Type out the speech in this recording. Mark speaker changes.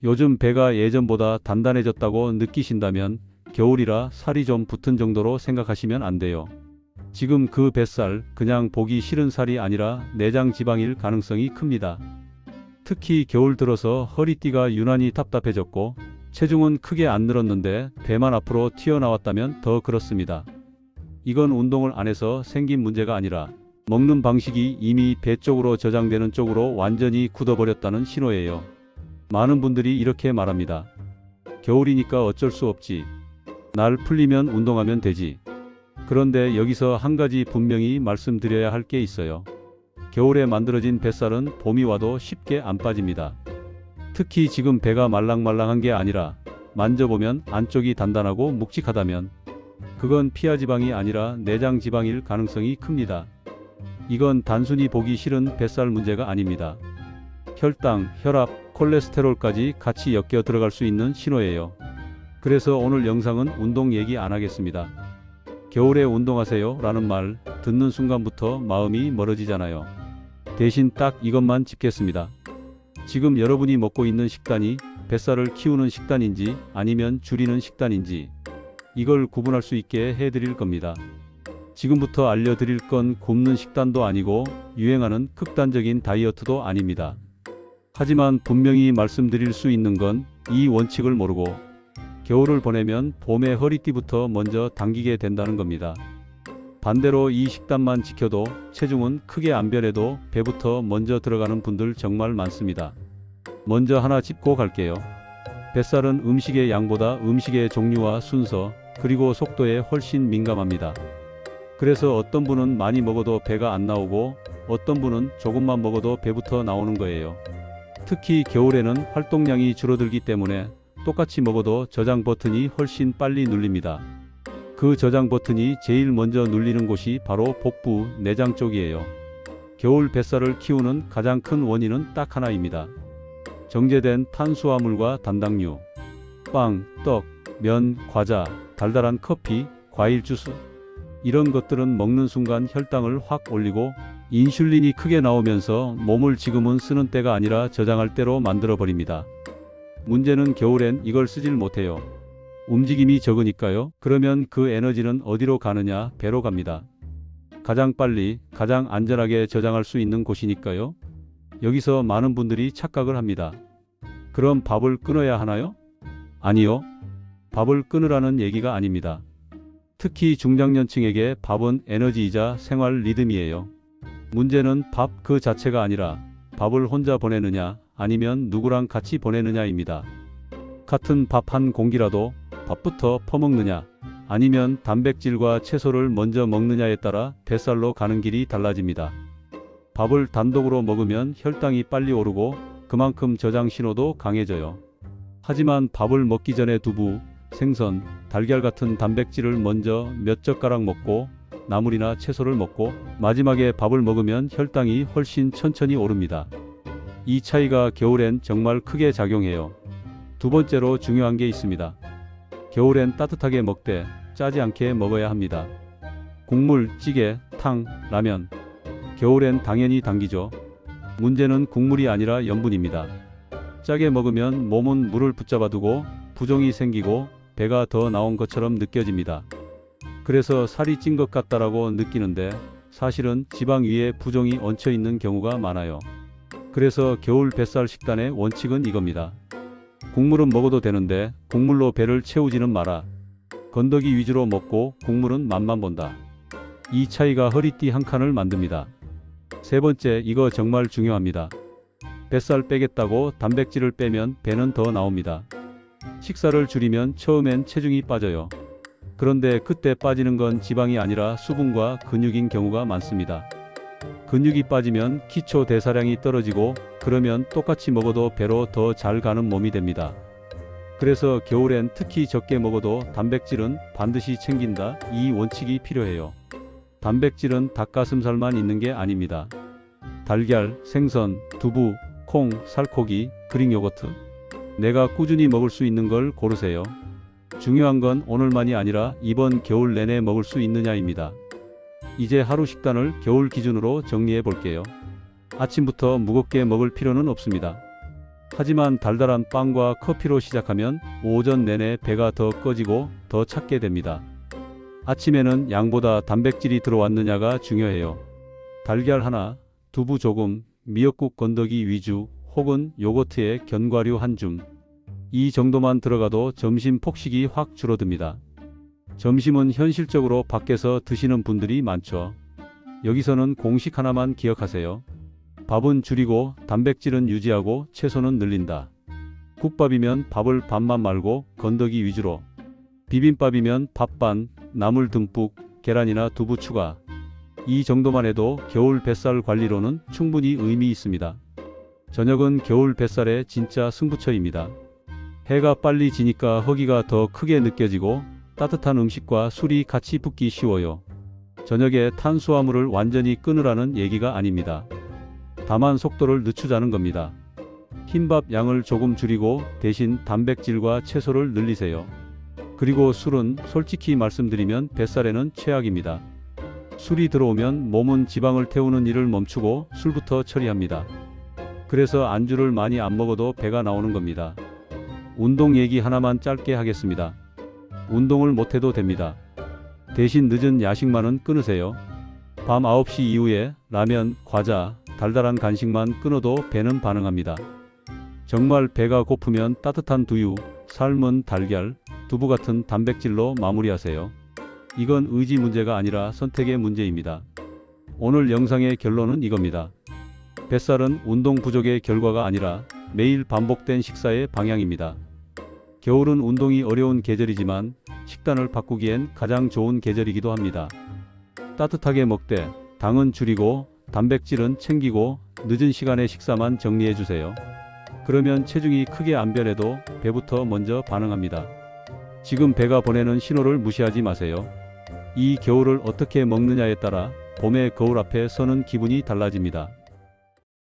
Speaker 1: 요즘 배가 예전보다 단단해졌다고 느끼신다면 겨울이라 살이 좀 붙은 정도로 생각하시면 안 돼요. 지금 그 뱃살 그냥 보기 싫은 살이 아니라 내장 지방일 가능성이 큽니다. 특히 겨울 들어서 허리띠가 유난히 답답해졌고 체중은 크게 안 늘었는데 배만 앞으로 튀어나왔다면 더 그렇습니다. 이건 운동을 안 해서 생긴 문제가 아니라 먹는 방식이 이미 배 쪽으로 저장되는 쪽으로 완전히 굳어버렸다는 신호예요. 많은 분들이 이렇게 말합니다. 겨울이니까 어쩔 수 없지. 날 풀리면 운동하면 되지. 그런데 여기서 한 가지 분명히 말씀드려야 할 게 있어요. 겨울에 만들어진 뱃살은 봄이 와도 쉽게 안 빠집니다. 특히 지금 배가 말랑말랑한 게 아니라 만져보면 안쪽이 단단하고 묵직하다면 그건 피하 지방이 아니라 내장 지방일 가능성이 큽니다. 이건 단순히 보기 싫은 뱃살 문제가 아닙니다. 혈당, 혈압, 콜레스테롤까지 같이 엮여 들어갈 수 있는 신호예요. 그래서 오늘 영상은 운동 얘기 안 하겠습니다. 겨울에 운동하세요 라는 말 듣는 순간부터 마음이 멀어지잖아요. 대신 딱 이것만 짚겠습니다. 지금 여러분이 먹고 있는 식단이 뱃살을 키우는 식단인지 아니면 줄이는 식단인지 이걸 구분할 수 있게 해드릴 겁니다. 지금부터 알려드릴 건 굶는 식단도 아니고 유행하는 극단적인 다이어트도 아닙니다. 하지만 분명히 말씀드릴 수 있는 건 이 원칙을 모르고 겨울을 보내면 봄에 허리띠부터 먼저 당기게 된다는 겁니다. 반대로 이 식단만 지켜도 체중은 크게 안 변해도 배부터 먼저 들어가는 분들 정말 많습니다. 먼저 하나 짚고 갈게요. 뱃살은 음식의 양보다 음식의 종류와 순서 그리고 속도에 훨씬 민감합니다. 그래서 어떤 분은 많이 먹어도 배가 안 나오고 어떤 분은 조금만 먹어도 배부터 나오는 거예요. 특히 겨울에는 활동량이 줄어들기 때문에 똑같이 먹어도 저장 버튼이 훨씬 빨리 눌립니다. 그 저장 버튼이 제일 먼저 눌리는 곳이 바로 복부, 내장 쪽이에요. 겨울 뱃살을 키우는 가장 큰 원인은 딱 하나입니다. 정제된 탄수화물과 단당류, 빵, 떡, 면, 과자, 달달한 커피, 과일 주스 이런 것들은 먹는 순간 혈당을 확 올리고 인슐린이 크게 나오면서 몸을 지금은 쓰는 때가 아니라 저장할 때로 만들어버립니다. 문제는 겨울엔 이걸 쓰질 못해요. 움직임이 적으니까요. 그러면 그 에너지는 어디로 가느냐? 배로 갑니다. 가장 빨리, 가장 안전하게 저장할 수 있는 곳이니까요. 여기서 많은 분들이 착각을 합니다. 그럼 밥을 끊어야 하나요? 아니요. 밥을 끊으라는 얘기가 아닙니다. 특히 중장년층에게 밥은 에너지이자 생활 리듬이에요. 문제는 밥 그 자체가 아니라 밥을 혼자 보내느냐 아니면 누구랑 같이 보내느냐입니다. 같은 밥 한 공기라도 밥부터 퍼먹느냐 아니면 단백질과 채소를 먼저 먹느냐에 따라 뱃살로 가는 길이 달라집니다. 밥을 단독으로 먹으면 혈당이 빨리 오르고 그만큼 저장 신호도 강해져요. 하지만 밥을 먹기 전에 두부, 생선, 달걀 같은 단백질을 먼저 몇 젓가락 먹고 나물이나 채소를 먹고 마지막에 밥을 먹으면 혈당이 훨씬 천천히 오릅니다. 이 차이가 겨울엔 정말 크게 작용해요. 두 번째로 중요한 게 있습니다. 겨울엔 따뜻하게 먹되 짜지 않게 먹어야 합니다. 국물, 찌개, 탕, 라면. 겨울엔 당연히 당기죠. 문제는 국물이 아니라 염분입니다. 짜게 먹으면 몸은 물을 붙잡아 두고 부종이 생기고 배가 더 나온 것처럼 느껴집니다. 그래서 살이 찐 것 같다라고 느끼는데 사실은 지방 위에 부종이 얹혀 있는 경우가 많아요. 그래서 겨울 뱃살 식단의 원칙은 이겁니다. 국물은 먹어도 되는데 국물로 배를 채우지는 마라. 건더기 위주로 먹고 국물은 맛만 본다. 이 차이가 허리띠 한 칸을 만듭니다. 세 번째, 이거 정말 중요합니다. 뱃살 빼겠다고 단백질을 빼면 배는 더 나옵니다. 식사를 줄이면 처음엔 체중이 빠져요. 그런데 그때 빠지는 건 지방이 아니라 수분과 근육인 경우가 많습니다. 근육이 빠지면 기초 대사량이 떨어지고 그러면 똑같이 먹어도 배로 더 잘 가는 몸이 됩니다. 그래서 겨울엔 특히 적게 먹어도 단백질은 반드시 챙긴다. 이 원칙이 필요해요. 단백질은 닭가슴살만 있는 게 아닙니다. 달걀, 생선, 두부, 콩, 살코기, 그릭 요거트. 내가 꾸준히 먹을 수 있는 걸 고르세요. 중요한 건 오늘만이 아니라 이번 겨울 내내 먹을 수 있느냐입니다. 이제 하루 식단을 겨울 기준으로 정리해 볼게요. 아침부터 무겁게 먹을 필요는 없습니다. 하지만 달달한 빵과 커피로 시작하면 오전 내내 배가 더 꺼지고 더 찾게 됩니다. 아침에는 양보다 단백질이 들어왔느냐가 중요해요. 달걀 하나, 두부 조금, 미역국 건더기 위주 혹은 요거트에 견과류 한 줌. 이 정도만 들어가도 점심 폭식이 확 줄어듭니다. 점심은 현실적으로 밖에서 드시는 분들이 많죠. 여기서는 공식 하나만 기억하세요. 밥은 줄이고 단백질은 유지하고 채소는 늘린다. 국밥이면 밥을 반만 말고 건더기 위주로. 비빔밥이면 밥 반, 나물 듬뿍, 계란이나 두부 추가. 이 정도만 해도 겨울 뱃살 관리로는 충분히 의미 있습니다. 저녁은 겨울 뱃살의 진짜 승부처입니다. 해가 빨리 지니까 허기가 더 크게 느껴지고 따뜻한 음식과 술이 같이 붙기 쉬워요. 저녁에 탄수화물을 완전히 끊으라는 얘기가 아닙니다. 다만 속도를 늦추자는 겁니다. 흰밥 양을 조금 줄이고 대신 단백질과 채소를 늘리세요. 그리고 술은 솔직히 말씀드리면 뱃살에는 최악입니다. 술이 들어오면 몸은 지방을 태우는 일을 멈추고 술부터 처리합니다. 그래서 안주를 많이 안 먹어도 배가 나오는 겁니다. 운동 얘기 하나만 짧게 하겠습니다. 운동을 못해도 됩니다. 대신 늦은 야식만은 끊으세요. 밤 9시 이후에 라면, 과자, 달달한 간식만 끊어도 배는 반응합니다. 정말 배가 고프면 따뜻한 두유, 삶은 달걀, 두부 같은 단백질로 마무리하세요. 이건 의지 문제가 아니라 선택의 문제입니다. 오늘 영상의 결론은 이겁니다. 뱃살은 운동 부족의 결과가 아니라 매일 반복된 식사의 방향입니다. 겨울은 운동이 어려운 계절이지만 식단을 바꾸기엔 가장 좋은 계절이기도 합니다. 따뜻하게 먹되 당은 줄이고 단백질은 챙기고 늦은 시간에 식사만 정리해 주세요. 그러면 체중이 크게 안 변해도 배부터 먼저 반응합니다. 지금 배가 보내는 신호를 무시하지 마세요. 이 겨울을 어떻게 먹느냐에 따라 봄의 거울 앞에 서는 기분이 달라집니다.